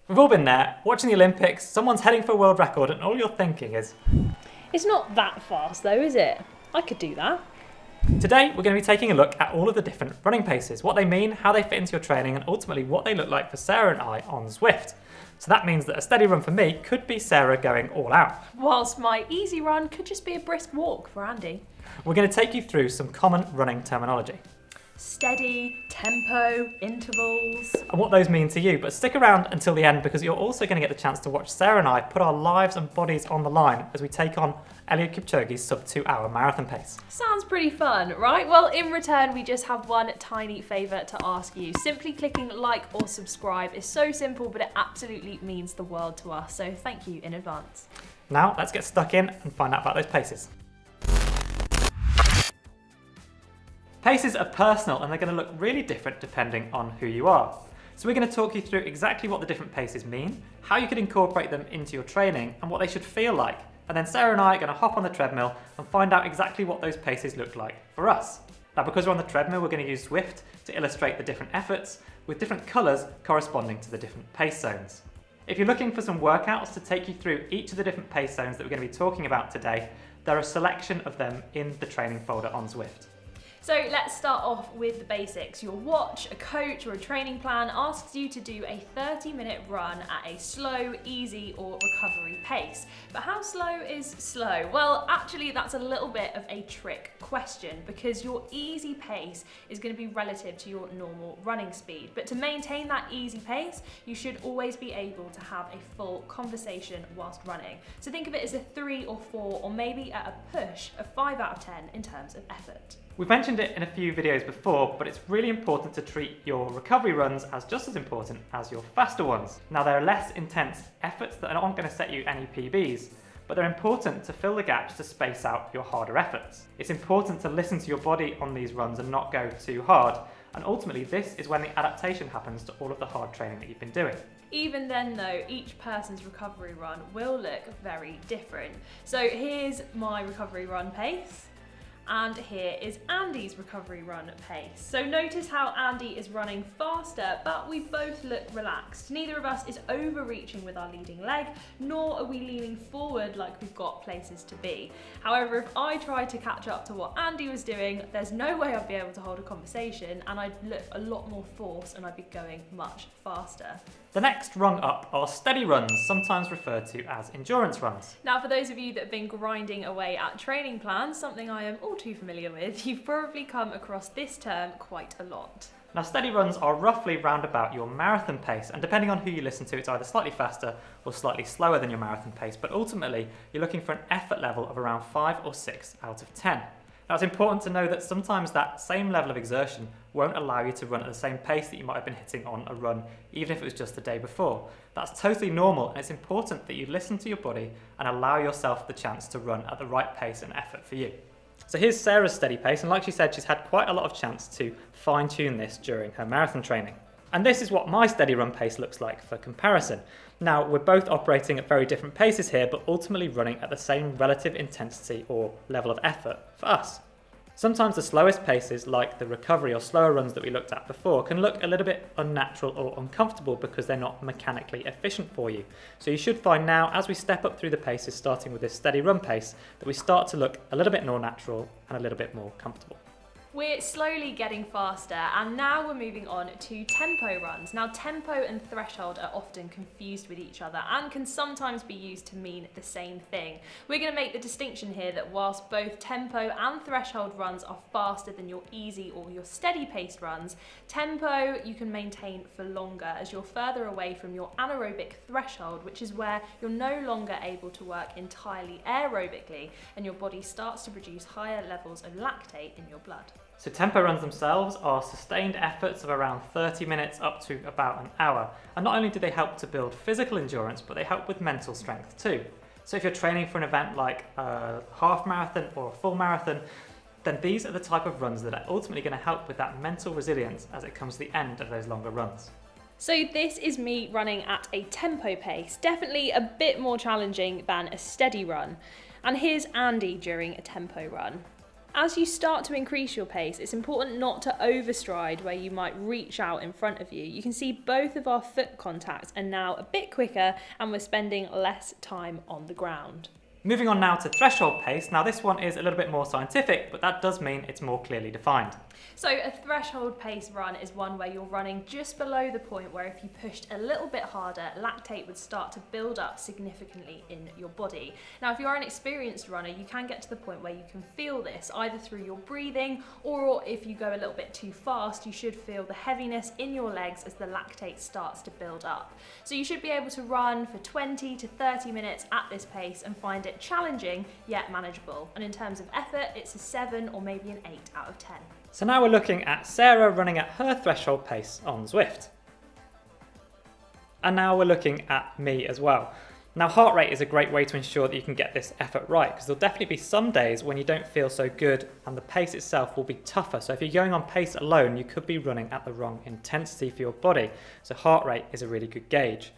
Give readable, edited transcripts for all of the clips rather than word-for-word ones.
We've all been there, watching the Olympics, someone's heading for a world record and all you're thinking is... It's not that fast though, is it? I could do that. Today we're going to be taking a look at all of the different running paces, what they mean, how they fit into your training, and ultimately what they look like for Sarah and I on Zwift. So that means that a steady run for me could be Sarah going all out. Whilst my easy run could just be a brisk walk for Andy. We're going to take you through some common running terminology. Steady, tempo, intervals. And what those mean to you, but stick around until the end because you're also going to get the chance to watch Sarah and I put our lives and bodies on the line as we take on Eliud Kipchoge's sub-2-hour marathon pace. Sounds pretty fun, right? Well, in return, we just have one tiny favour to ask you. Simply clicking like or subscribe is so simple, but it absolutely means the world to us. So thank you in advance. Now, let's get stuck in and find out about those paces. Paces are personal and they're going to look really different depending on who you are. So we're going to talk you through exactly what the different paces mean, how you could incorporate them into your training and what they should feel like. And then Sarah and I are going to hop on the treadmill and find out exactly what those paces look like for us. Now because we're on the treadmill, we're going to use Zwift to illustrate the different efforts with different colours corresponding to the different pace zones. If you're looking for some workouts to take you through each of the different pace zones that we're going to be talking about today, there are a selection of them in the training folder on Zwift. So let's start off with the basics. Your watch, a coach or a training plan asks you to do a 30-minute run at a slow, easy or recovery pace. But how slow is slow? Well, actually that's a little bit of a trick question because your easy pace is going to be relative to your normal running speed. But to maintain that easy pace, you should always be able to have a full conversation whilst running. So think of it as a 3 or 4 or maybe at a push, a 5 out of 10 in terms of effort. We've mentioned it in a few videos before, but it's really important to treat your recovery runs as just as important as your faster ones. Now there are less intense efforts that aren't going to set you any PBs, but they're important to fill the gaps to space out your harder efforts. It's important to listen to your body on these runs and not go too hard, and ultimately this is when the adaptation happens to all of the hard training that you've been doing. Even then though, each person's recovery run will look very different. So here's my recovery run pace. And here is Andy's recovery run pace. So notice how Andy is running faster, but we both look relaxed. Neither of us is overreaching with our leading leg, nor are we leaning forward like we've got places to be. However, if I tried to catch up to what Andy was doing, there's no way I'd be able to hold a conversation and I'd look a lot more forced and I'd be going much faster. The next rung up are steady runs, sometimes referred to as endurance runs. Now for those of you that have been grinding away at training plans, something I am all too familiar with, you've probably come across this term quite a lot. Now steady runs are roughly round about your marathon pace, and depending on who you listen to, it's either slightly faster or slightly slower than your marathon pace, but ultimately you're looking for an effort level of around 5 or 6 out of 10. Now it's important to know that sometimes that same level of exertion won't allow you to run at the same pace that you might have been hitting on a run, even if it was just the day before. That's totally normal, and it's important that you listen to your body and allow yourself the chance to run at the right pace and effort for you. So here's Sarah's steady pace, and like she said, she's had quite a lot of chance to fine-tune this during her marathon training. And this is what my steady run pace looks like for comparison. Now, we're both operating at very different paces here, but ultimately running at the same relative intensity or level of effort for us. Sometimes the slowest paces, like the recovery or slower runs that we looked at before, can look a little bit unnatural or uncomfortable because they're not mechanically efficient for you. So you should find now, as we step up through the paces, starting with this steady run pace, that we start to look a little bit more natural and a little bit more comfortable. We're slowly getting faster and now we're moving on to tempo runs. Now tempo and threshold are often confused with each other and can sometimes be used to mean the same thing. We're going to make the distinction here that whilst both tempo and threshold runs are faster than your easy or your steady paced runs, tempo you can maintain for longer as you're further away from your anaerobic threshold, which is where you're no longer able to work entirely aerobically and your body starts to produce higher levels of lactate in your blood. So tempo runs themselves are sustained efforts of around 30 minutes up to about an hour. And not only do they help to build physical endurance, but they help with mental strength too. So if you're training for an event like a half marathon or a full marathon, then these are the type of runs that are ultimately going to help with that mental resilience as it comes to the end of those longer runs. So this is me running at a tempo pace, definitely a bit more challenging than a steady run. And here's Andy during a tempo run. As you start to increase your pace, it's important not to overstride where you might reach out in front of you. You can see both of our foot contacts are now a bit quicker and we're spending less time on the ground. Moving on now to threshold pace. Now this one is a little bit more scientific, but that does mean it's more clearly defined. So a threshold pace run is one where you're running just below the point where if you pushed a little bit harder, lactate would start to build up significantly in your body. Now, if you're an experienced runner, you can get to the point where you can feel this either through your breathing, or if you go a little bit too fast, you should feel the heaviness in your legs as the lactate starts to build up. So you should be able to run for 20 to 30 minutes at this pace and find it challenging yet manageable. And in terms of effort, it's a 7 or maybe an 8 out of 10. So now we're looking at Sarah running at her threshold pace on Zwift. And now we're looking at me as well. Now heart rate is a great way to ensure that you can get this effort right, because there'll definitely be some days when you don't feel so good and the pace itself will be tougher. So if you're going on pace alone, you could be running at the wrong intensity for your body. So heart rate is a really good gauge.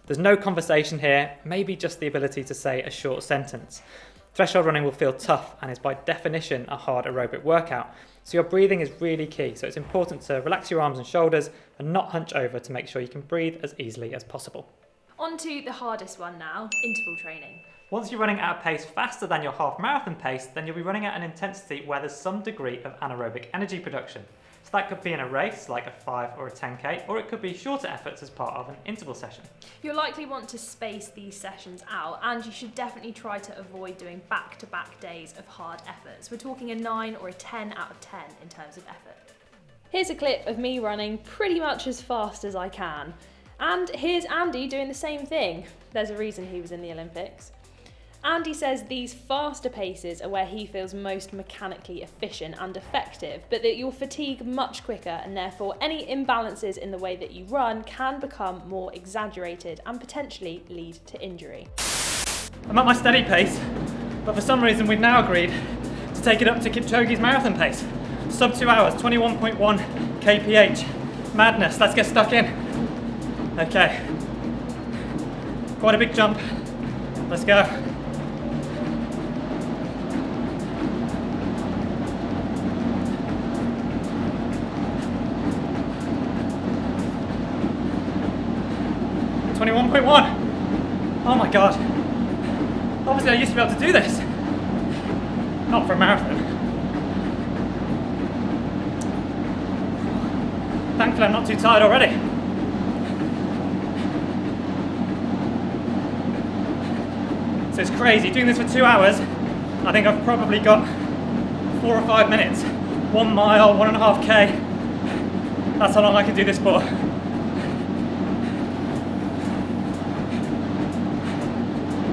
There's no conversation here, maybe just the ability to say a short sentence. Threshold running will feel tough and is by definition a hard aerobic workout. So your breathing is really key. So it's important to relax your arms and shoulders and not hunch over to make sure you can breathe as easily as possible. On to the hardest one now, interval training. Once you're running at a pace faster than your half marathon pace, then you'll be running at an intensity where there's some degree of anaerobic energy production. So that could be in a race, like a 5 or a 10k, or it could be shorter efforts as part of an interval session. You'll likely want to space these sessions out, and you should definitely try to avoid doing back-to-back days of hard efforts. We're talking a 9 or a 10 out of 10 in terms of effort. Here's a clip of me running pretty much as fast as I can. And here's Andy doing the same thing. There's a reason he was in the Olympics. Andy says these faster paces are where he feels most mechanically efficient and effective, but that you'll fatigue much quicker, and therefore any imbalances in the way that you run can become more exaggerated and potentially lead to injury. I'm at my steady pace, but for some reason we've now agreed to take it up to Kipchoge's marathon pace. Sub 2 hours, 21.1 kph. Madness, let's get stuck in. Okay. Quite a big jump. Let's go. Oh my god. Obviously I used to be able to do this. Not for a marathon. Thankfully I'm not too tired already. So it's crazy, doing this for 2 hours, I think I've probably got 4 or 5 minutes. 1 mile, 1.5k. That's how long I can do this for.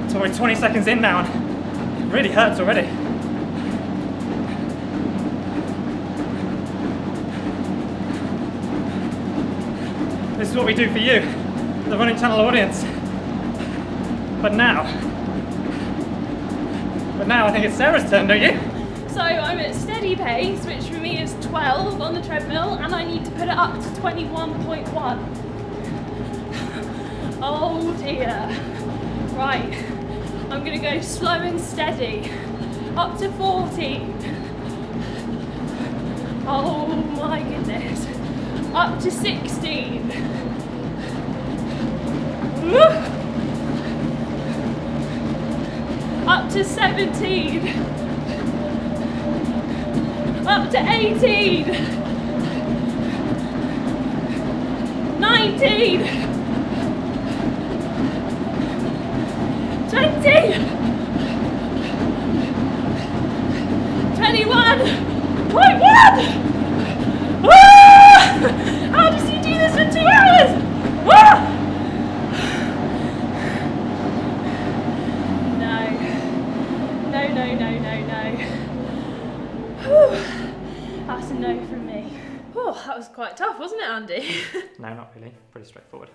So we're 20 seconds in now and it really hurts already. This is what we do for you, the Running Channel audience. But now I think it's Sarah's turn, don't you? So I'm at steady pace, which for me is 12 on the treadmill, and I need to put it up to 21.1. Oh dear. Right. I'm going to go slow and steady, up to 14. Oh my goodness, up to 16. Woo! Up to 17. Up to 18. 19. 20! 21.1! How does he do this for 2 hours? No. That's a no from me. Oh, that was quite tough, wasn't it, Andy? No, not really. Pretty straightforward.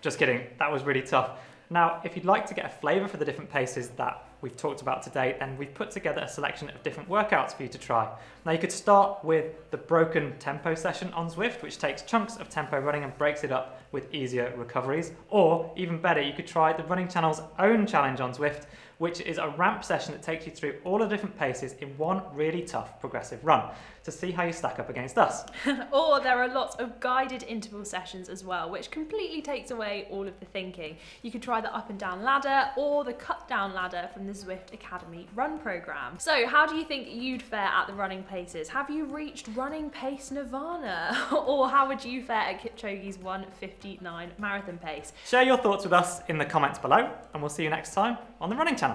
Just kidding. That was really tough. Now, if you'd like to get a flavour for the different paces that we've talked about today, then we've put together a selection of different workouts for you to try. Now, you could start with the broken tempo session on Zwift, which takes chunks of tempo running and breaks it up with easier recoveries. Or, even better, you could try the Running Channel's own challenge on Zwift, which is a ramp session that takes you through all the different paces in one really tough progressive run to see how you stack up against us. Or there are lots of guided interval sessions as well, which completely takes away all of the thinking. You could try the up and down ladder or the cut down ladder from the Zwift Academy run program. So how do you think you'd fare at the running paces? Have you reached running pace nirvana? Or how would you fare at Kipchoge's 1:59 marathon pace? Share your thoughts with us in the comments below, and we'll see you next time on the Running Channel.